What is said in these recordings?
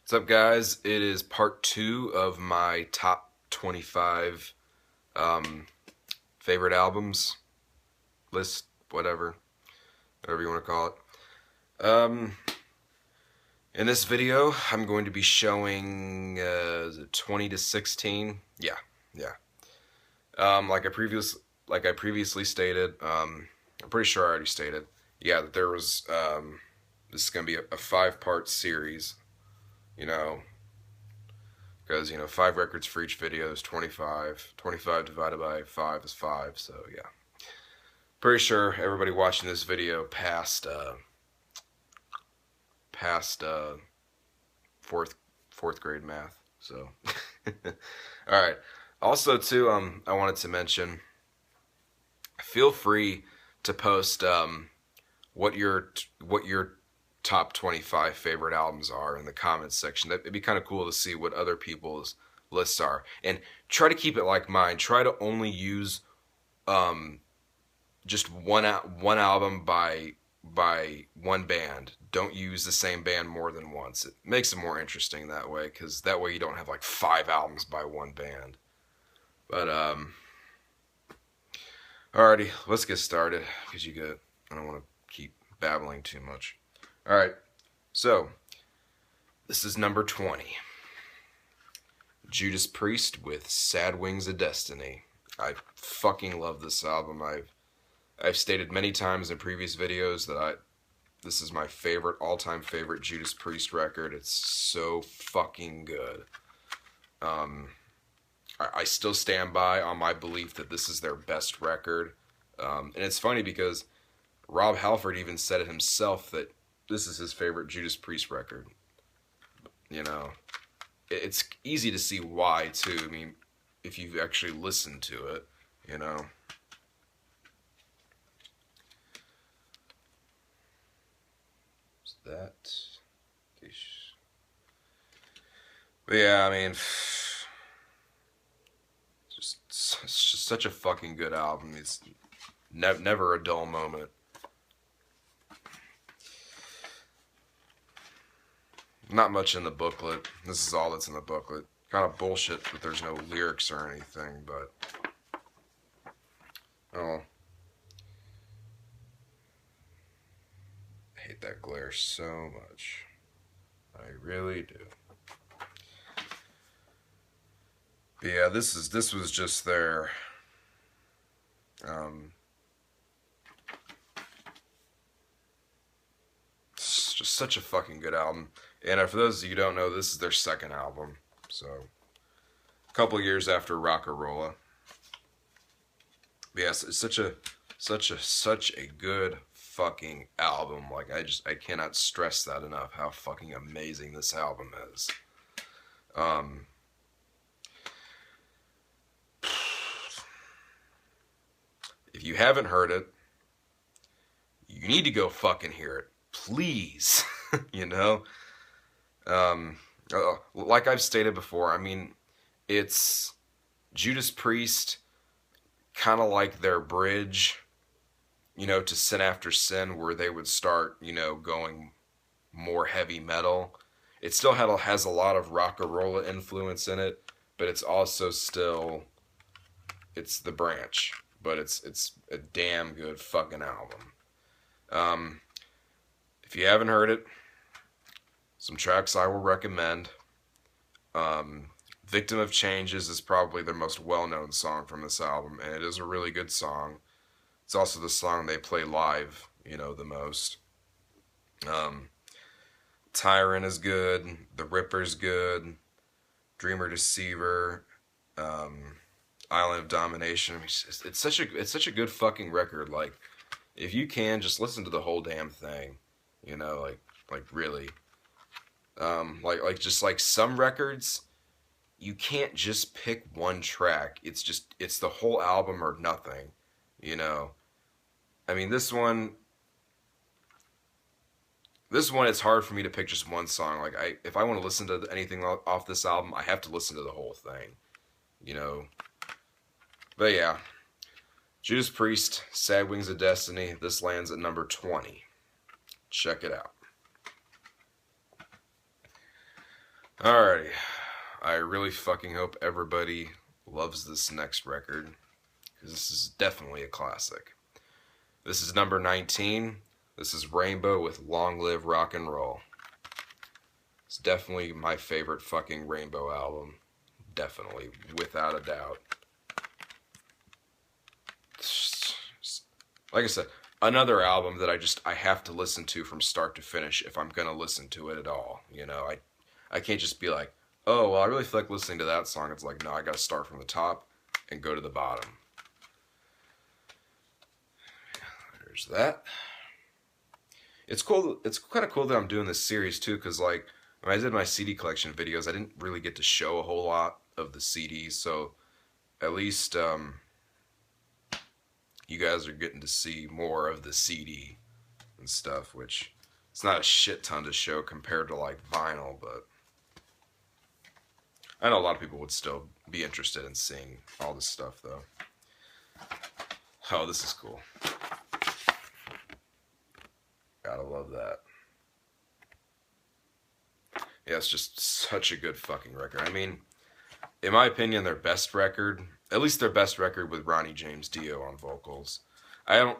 What's up, guys? It is part 2 of my top 25 um, favorite albums list, whatever you want to call it. In this video, I'm going to be showing 20 to 16. Yeah. Like I previously stated, I'm pretty sure I already stated. Yeah, that there was. This is going to be a 5-part series. You know, because 5 records for each video is 25. 25 divided by 5 is 5. So yeah, pretty sure everybody watching this video passed fourth grade math. So all right. Also too, I wanted to mention, feel free to post what your top 25 favorite albums are in the comments section. It'd be kind of cool to see what other people's lists are, and try to keep it like mine. Try to only use just one album by one band. Don't use the same band more than once. It makes it more interesting that way, because that way you don't have like 5 albums by one band. But alrighty, let's get started, because I don't want to keep babbling too much. Alright, so this is number 20. Judas Priest with Sad Wings of Destiny. I fucking love this album. I've stated many times in previous videos that this is my all-time favorite Judas Priest record. It's so fucking good. I still stand by on my belief that this is their best record. And it's funny because Rob Halford even said it himself that this is his favorite Judas Priest record. It's easy to see why, too. I mean, if you've actually listened to it, Is that... But yeah, I mean, it's just such a fucking good album. It's never a dull moment. Not much in the booklet. This is all that's in the booklet. Kind of bullshit that there's no lyrics or anything, but... Oh. I hate that glare so much. I really do. But yeah, this was just their... It's just such a fucking good album. And for those of you who don't know, this is their second album. So, a couple years after Rock-a-Rolla. Yes, it's such a good fucking album. Like, I cannot stress that enough, how fucking amazing this album is. If you haven't heard it, you need to go fucking hear it. Please. Like I've stated before, I mean, it's Judas Priest, kind of like their bridge, to Sin After Sin, where they would start, going more heavy metal. It still has a lot of rock-a-rolla influence in it, but it's also still, it's the branch, but it's a damn good fucking album. If you haven't heard it, some tracks I will recommend. Victim of Changes is probably their most well-known song from this album, and it is a really good song. It's also the song they play live, the most. Tyrant is good. The Ripper's good. Dreamer Deceiver. Island of Domination. It's such a good fucking record. Like, if you can, just listen to the whole damn thing. Like really. Just like some records, you can't just pick one track. It's the whole album or nothing. I mean, this one, it's hard for me to pick just one song. Like, if I want to listen to anything off this album, I have to listen to the whole thing. But yeah, Judas Priest, Sad Wings of Destiny. This lands at number 20. Check it out. Alrighty. I really fucking hope everybody loves this next record, because this is definitely a classic. This is number 19. This is Rainbow with Long Live Rock and Roll. It's definitely my favorite fucking Rainbow album. Definitely, without a doubt. Like I said, another album that I have to listen to from start to finish if I'm gonna listen to it at all. You know, I can't just be like, oh well, I really feel like listening to that song. It's like, no, I gotta start from the top and go to the bottom. There's that. It's cool. It's kind of cool that I'm doing this series too, because like when I did my CD collection videos, I didn't really get to show a whole lot of the CDs, so at least you guys are getting to see more of the CD and stuff, which it's not a shit ton to show compared to like vinyl, but I know a lot of people would still be interested in seeing all this stuff though. Oh, this is cool. Gotta love that. Yeah, it's just such a good fucking record. I mean, in my opinion, their best record, at least their best record with Ronnie James Dio on vocals. I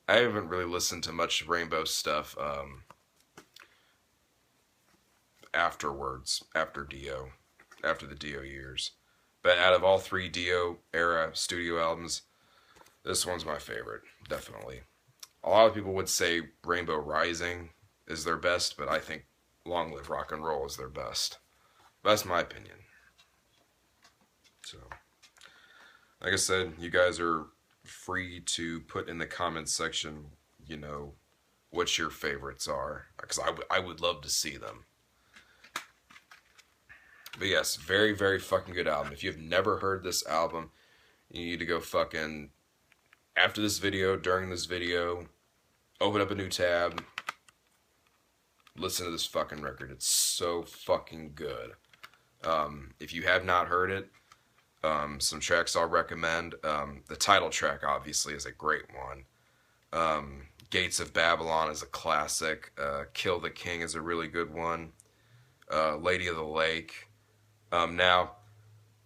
haven't really listened to much Rainbow stuff afterwards, after the Dio years. But out of all three Dio era studio albums, this one's my favorite, definitely. A lot of people would say Rainbow Rising is their best, but I think Long Live Rock and Roll is their best. That's my opinion. So, like I said, you guys are free to put in the comments section, you know, what your favorites are, because I would love to see them. But yes, very, very fucking good album. If you've never heard this album, you need to go fucking, after this video, during this video, open up a new tab, listen to this fucking record. It's so fucking good. If you have not heard it, some tracks I'll recommend. The title track, obviously, is a great one. Gates of Babylon is a classic. Kill the King is a really good one. Lady of the Lake. Now,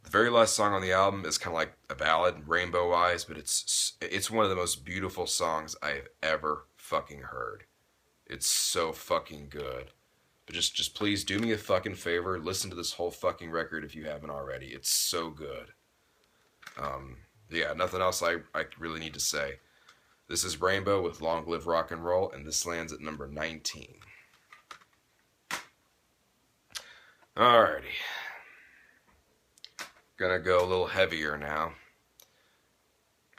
the very last song on the album is kind of like a ballad, rainbow-wise, but it's one of the most beautiful songs I've ever fucking heard. It's so fucking good. But just please do me a fucking favor, listen to this whole fucking record if you haven't already. It's so good. Yeah, nothing else I really need to say. This is Rainbow with Long Live Rock and Roll, and this lands at number 19. Alrighty. Gonna go a little heavier now.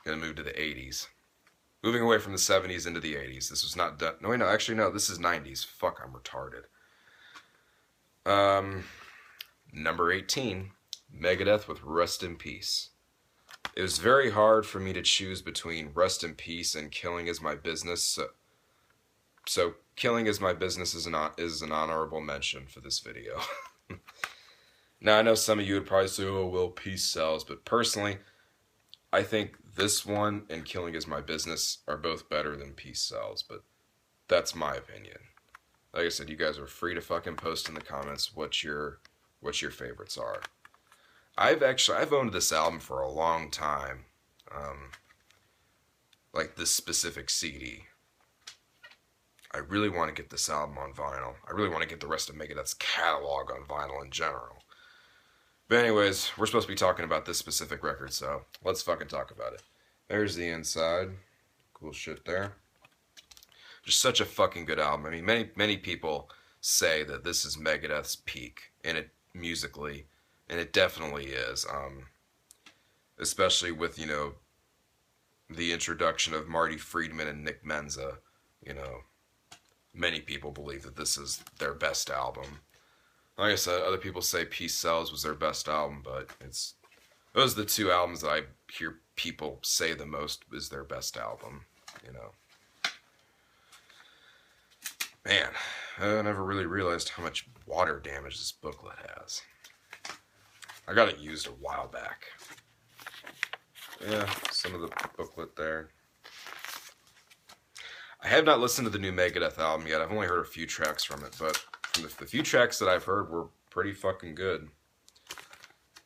Gonna move to the 80s. Moving away from the 70s into the 80s. This was not done. No, wait, no, actually, no, this is 90s. Fuck, I'm retarded. Number 18, Megadeth with Rust in Peace. It was very hard for me to choose between Rust in Peace and Killing Is My Business. So Killing Is My Business is an honorable mention for this video. Now, I know some of you would probably say, oh, well, Peace sells. But personally, I think this one and Killing Is My Business are both better than Peace sells. But that's my opinion. Like I said, you guys are free to fucking post in the comments what your favorites are. I've owned this album for a long time. Like this specific CD. I really want to get this album on vinyl. I really want to get the rest of Megadeth's catalog on vinyl in general. But anyways, we're supposed to be talking about this specific record, so let's fucking talk about it. There's the inside. Cool shit there. Just such a fucking good album. I mean, many people say that this is Megadeth's peak, and it musically, and it definitely is. Especially with, you know, the introduction of Marty Friedman and Nick Menza. You know, many people believe that this is their best album. Like I said, other people say Peace Sells was their best album, but those are the two albums that I hear people say the most is their best album, you know. Man, I never really realized how much water damage this booklet has. I got it used a while back. Yeah, some of the booklet there. I have not listened to the new Megadeth album yet. I've only heard a few tracks from it, but from the few tracks that I've heard were pretty fucking good.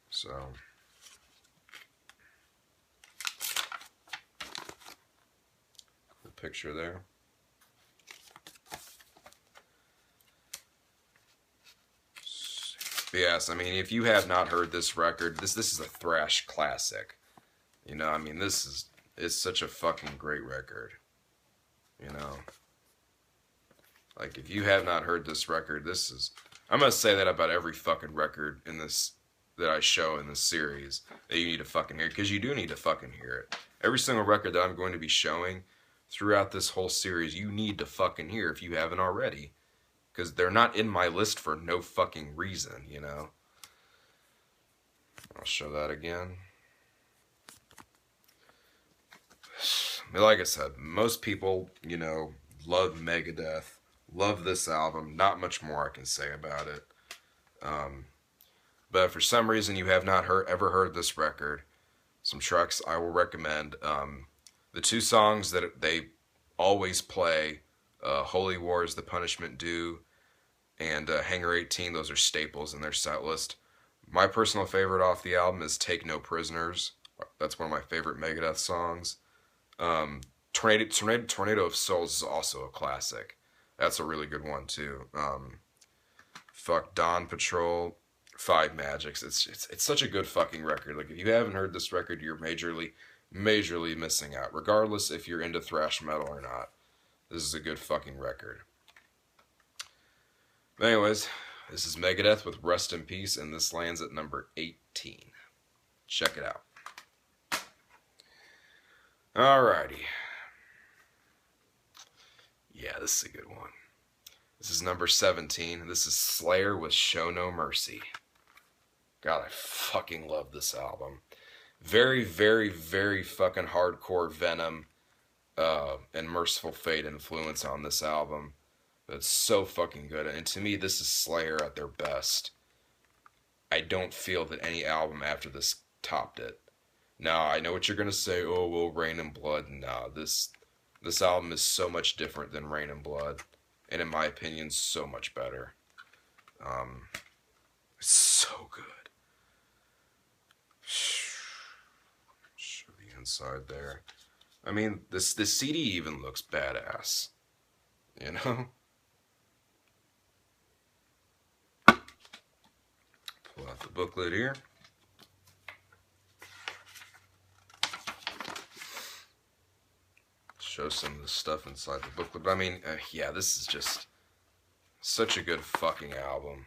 So, cool picture there. But yes, I mean, if you have not heard this record, this is a thrash classic. You know, I mean, it's such a fucking great record. You know, like if you have not heard this record, this is. I'm gonna say that about every fucking record in this that I show in this series that you need to fucking hear, because you do need to fucking hear it. Every single record that I'm going to be showing throughout this whole series, you need to fucking hear if you haven't already, because they're not in my list for no fucking reason, you know. I'll show that again. Like I said, most people, you know, love Megadeth, love this album. Not much more I can say about it. But for some reason you have not ever heard this record, some tracks I will recommend. The two songs that they always play, Holy War is the Punishment Due, and Hangar 18, those are staples in their set list. My personal favorite off the album is Take No Prisoners. That's one of my favorite Megadeth songs. Tornado of Souls is also a classic. That's a really good one too. Dawn Patrol, Five Magics. It's such a good fucking record. Like if you haven't heard this record, you're majorly missing out. Regardless if you're into thrash metal or not, this is a good fucking record. But anyways, this is Megadeth with Rest in Peace, and this lands at number 18. Check it out. Alrighty. Yeah, this is a good one. This is number 17. This is Slayer with Show No Mercy. God, I fucking love this album. Very, very, very fucking hardcore Venom and Merciful Fate influence on this album. But it's so fucking good. And to me, this is Slayer at their best. I don't feel that any album after this topped it. Now, I know what you're going to say. Oh, well, Rain and Blood. No, this album is so much different than Rain and Blood. And in my opinion, so much better. It's so good. Show the inside there. I mean, this CD even looks badass. You know? Pull out the booklet here. Show some of the stuff inside the booklet. But I mean, yeah, this is just such a good fucking album.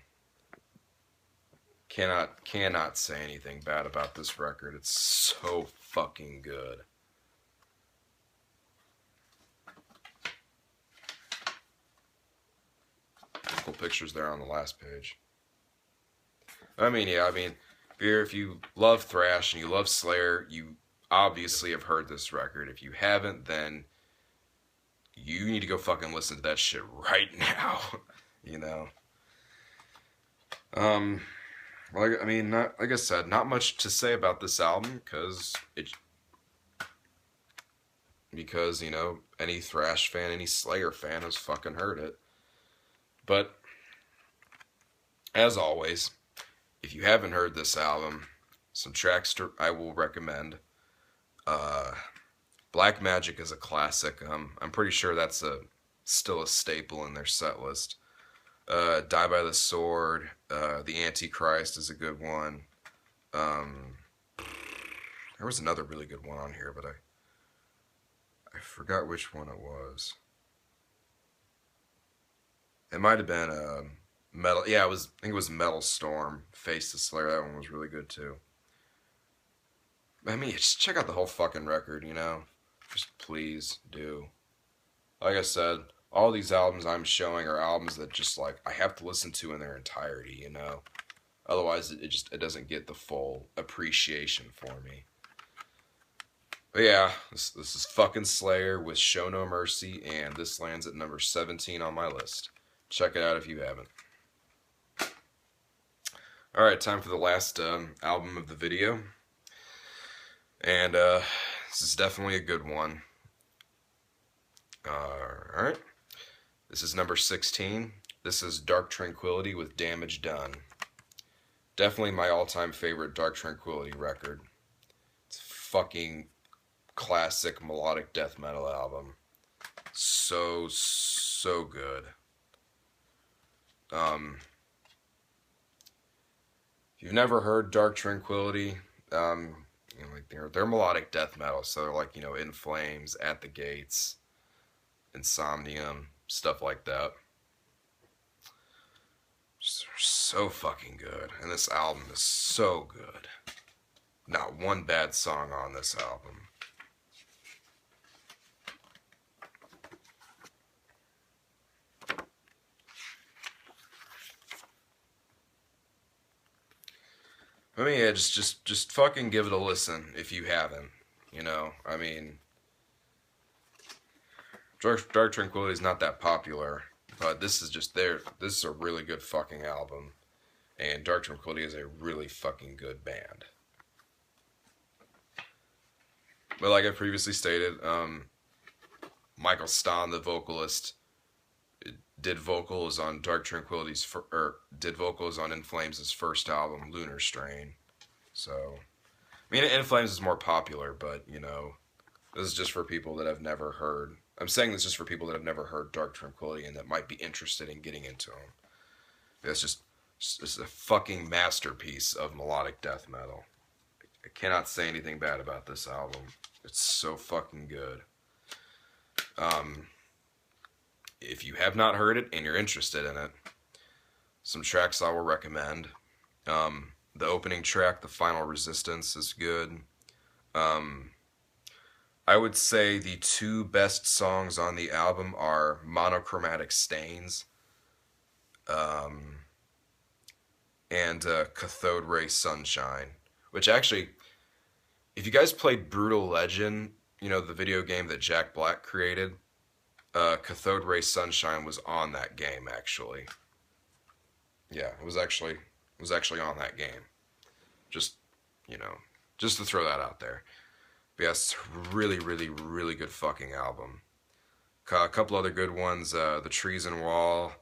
Cannot say anything bad about this record. It's so fucking good. Cool pictures there on the last page. I mean, yeah, I mean, if you love thrash and you love Slayer, you obviously have heard this record. If you haven't, then you need to go fucking listen to that shit right now. You know? Well, I mean, like I said, not much to say about this album, because, you know, any thrash fan, any Slayer fan has fucking heard it. But, as always, if you haven't heard this album, some tracks I will recommend. Black Magic is a classic. I'm pretty sure that's still a staple in their set list. Die by the Sword, The Antichrist is a good one. There was another really good one on here, but I forgot which one it was. It might have been Metal. Yeah, I think it was Metal Storm, Face the Slayer. That one was really good too. I mean, just check out the whole fucking record, you know? Just please do. Like I said, all these albums I'm showing are albums that just, like, I have to listen to in their entirety, you know? Otherwise, it doesn't get the full appreciation for me. But yeah, this is fucking Slayer with Show No Mercy, and this lands at number 17 on my list. Check it out if you haven't. Alright, time for the last album of the video. And this is definitely a good one. Alright. This is number 16. This is Dark Tranquillity with Damage Done. Definitely my all-time favorite Dark Tranquillity record. It's a fucking classic melodic death metal album. So good. Um, if you've never heard Dark Tranquillity, like they're melodic death metal, so they're like In Flames, At the Gates, Insomnium, stuff like that. Just so fucking good, and this album is so good. Not one bad song on this album. I mean, yeah, just fucking give it a listen if you haven't. I mean, Dark Tranquillity is not that popular, but this is just there. This is a really good fucking album, and Dark Tranquillity is a really fucking good band. But like I previously stated, Michael Stan, the vocalist, did vocals on Dark Tranquillity's did vocals on In Flames' first album, Lunar Strain. So, I mean, In Flames is more popular, but this is just for people that have never heard. I'm saying this just for people that have never heard Dark Tranquillity and that might be interested in getting into them. It's just a fucking masterpiece of melodic death metal. I cannot say anything bad about this album. It's so fucking good. If you have not heard it and you're interested in it, some tracks I will recommend. The opening track, The Final Resistance, is good. I would say the two best songs on the album are Monochromatic Stains and Cathode Ray Sunshine, which actually, if you guys played Brutal Legend, the video game that Jack Black created, Cathode Ray Sunshine was on that game actually. Yeah, it was actually on that game. Just just to throw that out there. But yeah, it's a really good fucking album. A couple other good ones. The Treason Wall.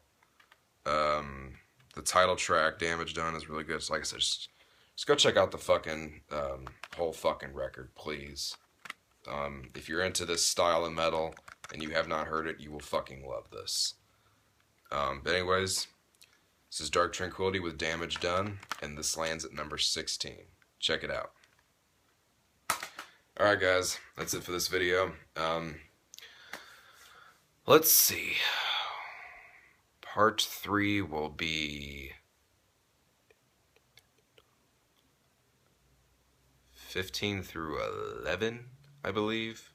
The title track, Damage Done, is really good. So like I said, just go check out the fucking whole fucking record, please. If you're into this style of metal and you have not heard it, you will fucking love this. But anyways, this is Dark Tranquillity with Damage Done, and this lands at number 16. Check it out. Alright guys, that's it for this video. Let's see. Part 3 will be 15 through 11, I believe.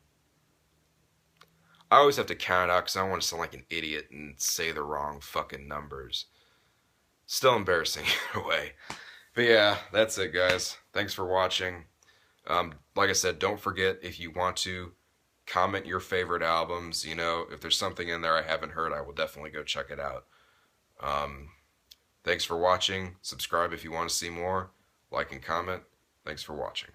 I always have to count it out because I don't want to sound like an idiot and say the wrong fucking numbers. Still embarrassing in a way. But yeah, that's it guys. Thanks for watching. Like I said, don't forget, if you want to, comment your favorite albums. If there's something in there I haven't heard, I will definitely go check it out. Thanks for watching. Subscribe if you want to see more. Like and comment. Thanks for watching.